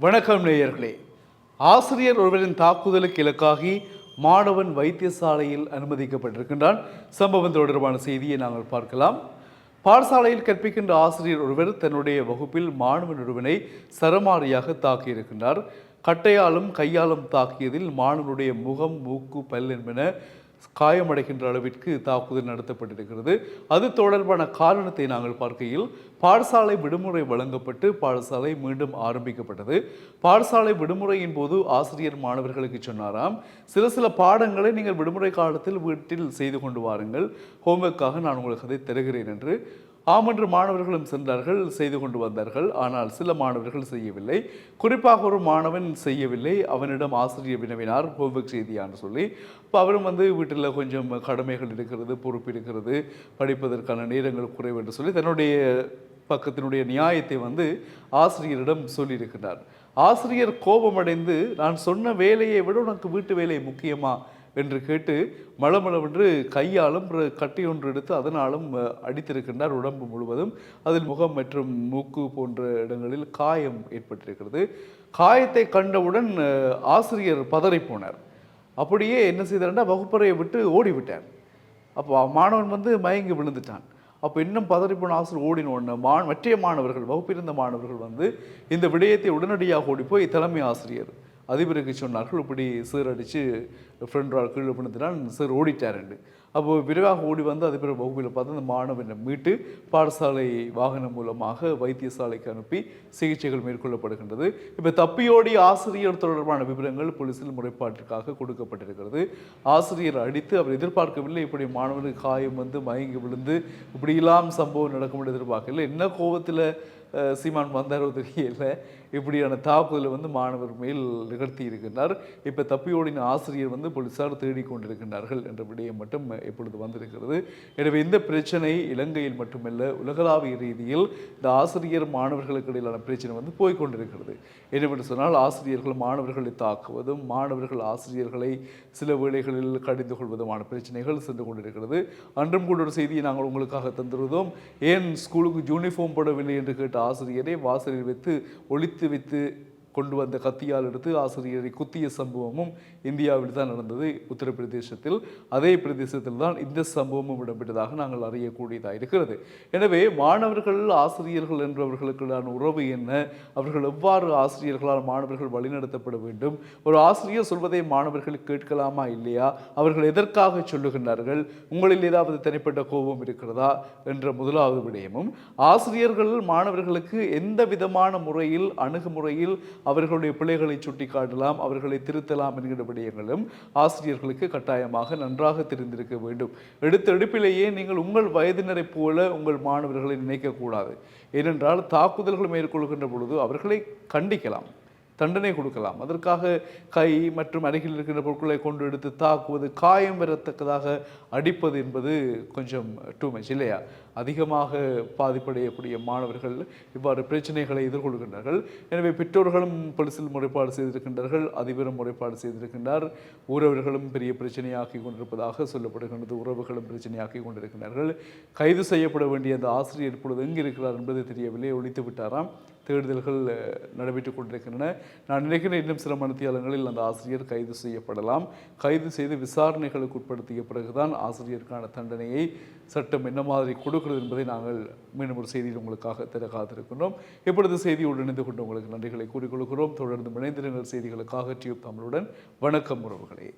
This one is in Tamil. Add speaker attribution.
Speaker 1: வணக்கம் நேயர்களே. ஆசிரியர் ஒருவரின் தாக்குதலுக்கு இலக்காகி மாணவன் வைத்தியசாலையில் அனுமதிக்கப்பட்டிருக்கின்றான். சம்பவம் தொடர்பான செய்தியை நாங்கள் பார்க்கலாம். பாடசாலையில் கற்பிக்கின்ற ஆசிரியர் ஒருவர் தன்னுடைய வகுப்பில் மாணவன் ஒருவனை சரமாரியாக தாக்கியிருக்கின்றார். கட்டையாலும் கையாலும் தாக்கியதில் மாணவனுடைய முகம், மூக்கு, பல் என்பன காயமடைகின்ற அளவிற்கு தாக்குதல் நடத்தப்பட்டிருக்கிறது. அது தொடர்பான காரணத்தை நாங்கள் பார்க்கையில் பாடசாலை விடுமுறை வழங்கப்பட்டு பாடசாலை மீண்டும் ஆரம்பிக்கப்பட்டது. பாடசாலை விடுமுறையின் போது ஆசிரியர் மாணவர்களுக்கு சொன்னாராம், சில பாடங்களை நீங்கள் விடுமுறை காலத்தில் வீட்டில் செய்து கொண்டு வாருங்கள், ஹோம்ஒர்க்காக நான் உங்களுக்கு அதை தருகிறேன் என்று. ஆமென்று மாணவர்களும் சென்றார்கள், செய்து கொண்டு வந்தார்கள். ஆனால் சில மாணவர்கள் செய்யவில்லை. குறிப்பாக ஒரு மாணவன் செய்யவில்லை. அவனிடம் ஆசிரியர் வினவினார், ஹோம்ஒர்க் செய்தியான்னு சொல்லி. இப்போ அவரும் வீட்டில் கொஞ்சம் கடமைகள் இருக்கிறது, பொறுப்பு இருக்கிறது, படிப்பதற்கான நேரங்கள் குறைவு என்று சொல்லி தன்னுடைய பக்கத்தினுடைய நியாயத்தை ஆசிரியரிடம் சொல்லியிருக்கிறார். ஆசிரியர் கோபமடைந்து, நான் சொன்ன வேலையை விட உனக்கு வீட்டு வேலை முக்கியமா என்று கேட்டு மளமளவென்று கையாலும் கட்டி ஒன்று எடுத்து அதனாலும் அடித்திருக்கின்றார் உடம்பு முழுவதும். அதில் முகம் மற்றும் மூக்கு போன்ற இடங்களில் காயம் ஏற்பட்டிருக்கிறது. காயத்தை கண்டவுடன் ஆசிரியர் பதறி போனார். அப்படியே என்ன செய்தார்னா வகுப்பறையை விட்டு ஓடிவிட்டார். அப்போ மாணவன் மயங்கி விழுந்துட்டான். அப்போ இன்னும் பதறிப்போன ஆசிரியர் ஓடினோன்னு மற்ற மாணவர்கள், வகுப்பிருந்த மாணவர்கள் இந்த விடயத்தை உடனடியாக ஓடி போய் தலைமை ஆசிரியர் அதிபருக்கு சொன்னார்கள், இப்படி சார் அடித்து ஃப்ரெண்டால் கீழே விழுந்துட்டான், சார் ஓடிட்டாருண்டு. அப்போது விரைவாக ஓடி அதிபர் வகுப்பில் பார்த்து அந்த மாணவனை மீட்டு பாடசாலை வாகனம் மூலமாக வைத்தியசாலைக்கு அனுப்பி சிகிச்சைகள் மேற்கொள்ளப்படுகின்றது. இப்போ தப்பியோடி ஆசிரியர் தொடர்பான விவரங்கள் போலீசில் முறைப்பாட்டிற்காக கொடுக்கப்பட்டிருக்கிறது. ஆசிரியர் அடித்து அவர் எதிர்பார்க்கவில்லை, இப்படி மாணவனுக்கு காயம் மயங்கி விழுந்து இப்படியெல்லாம் சம்பவம் நடக்கும் எதிர்பார்க்கல. என்ன கோபத்தில் சீமான் வந்தாரோ தெரியல, இப்படியான தாக்குதலை மாணவர் மேல் நிகழ்த்தி இருக்கின்றார். இப்போ தப்பியோடின ஆசிரியர் போலீசார் தேடிக்கொண்டிருக்கின்றார்கள் என்ற விடயம் மட்டும் இப்பொழுது வந்திருக்கிறது. எனவே இந்த பிரச்சனை இலங்கையில் மட்டுமல்ல, உலகளாவிய ரீதியில் இந்த ஆசிரியர் மாணவர்களுக்கு இடையிலான பிரச்சனை போய்கொண்டிருக்கிறது. என்னவென்று சொன்னால், ஆசிரியர்கள் மாணவர்களை தாக்குவதும் மாணவர்கள் ஆசிரியர்களை சில வேளைகளில் கடிந்து கொள்வதுமான பிரச்சனைகள் சென்று கொண்டிருக்கிறது. அன்றும் கூட ஒரு செய்தியை நாங்கள் உங்களுக்காக தந்துருந்தோம். ஏன் ஸ்கூலுக்கு யூனிஃபார்ம் போடவில்லை என்று கேட்ட ஆசிரியரை வாசலில் வைத்து ஒழித்து கொண்டு வந்த கத்தியால் எடுத்து ஆசிரியரை குத்திய சம்பவமும் இந்தியாவில் தான் நடந்தது, உத்தரப்பிரதேசத்தில். அதே பிரதேசத்தில் தான் இந்த சம்பவமும் இடம்பெற்றதாக நாங்கள் அறியக்கூடியதாக இருக்கிறது. எனவே மாணவர்கள் ஆசிரியர்கள் என்றவர்களுக்கான உறவு என்ன, அவர்கள் எவ்வாறு ஆசிரியர்களால் மாணவர்கள் வழிநடத்தப்பட வேண்டும், ஒரு ஆசிரியர் சொல்வதை மாணவர்கள் கேட்கலாமா இல்லையா, அவர்கள் எதற்காக சொல்லுகின்றார்கள், உங்களில் ஏதாவது தனிப்பட்ட கோபம் இருக்கிறதா என்ற முதலாவது விடயமும், ஆசிரியர்கள் மாணவர்களுக்கு எந்த விதமான முறையில் அணுகுமுறையில் அவர்களுடைய பிள்ளைகளை சுட்டி காட்டலாம், அவர்களை திருத்தலாம் என்கிற விடயங்களும் ஆசிரியர்களுக்கு கட்டாயமாக நன்றாக தெரிந்திருக்க வேண்டும். எடுத்த எடுப்பிலேயே நீங்கள் உங்கள் வயதினரை போல உங்கள் மாணவர்களை நினைக்கக்கூடாது. ஏனென்றால் தாக்குதல்கள் மேற்கொள்கின்ற பொழுது அவர்களை கண்டிக்கலாம், தண்டனை கொடுக்கலாம். அதற்காக கை மற்றும் அருகில் இருக்கின்ற பொருட்களை கொண்டு எடுத்து தாக்குவது, காயம் வரத்தக்கதாக அடிப்பது என்பது கொஞ்சம் டூ மச் இல்லையா? அதிகமாக பாதிப்படையக்கூடிய மாணவர்கள் இவ்வாறு பிரச்சனைகளை எதிர்கொள்கின்றார்கள். எனவே பெற்றோர்களும் போலீசில் முறைப்பாடு செய்திருக்கின்றார்கள், அதிபரும் முறைப்பாடு செய்திருக்கின்றார். உறவர்களும் பெரிய பிரச்சனையாக்கி கொண்டிருப்பதாக சொல்லப்படுகின்றது. உறவுகளும் பிரச்சனையாக்கி கொண்டிருக்கின்றார்கள். கைது செய்யப்பட வேண்டிய அந்த ஆசிரியர் இப்பொழுது எங்கு இருக்கிறார் என்பது தெரியவில்லை, ஒழித்து விட்டாராம். தேடுதல்கள் நடைபெற்றுக் கொண்டிருக்கின்றன. நான் நினைக்கிறேன் இன்னும் சில மணித்தியாலங்களில் அந்த ஆசிரியர் கைது செய்யப்படலாம். கைது செய்து விசாரணைகளுக்கு உட்படுத்திய பிறகுதான் ஆசிரியருக்கான தண்டனையை சட்டம் என்ன மாதிரி கொடுக்கிறது என்பதை நாங்கள் மீண்டும் ஒரு செய்தியில் உங்களுக்காக தர காத்திருக்கின்றோம். இப்பொழுது செய்தியோடு இணைந்து கொண்டு உங்களுக்கு நன்றிகளை கூறிக்கொள்கிறோம். தொடர்ந்து இணைந்திருங்கள் செய்திகளுக்காக டியூப் தமிழுடன். வணக்கம் உறவுகளே.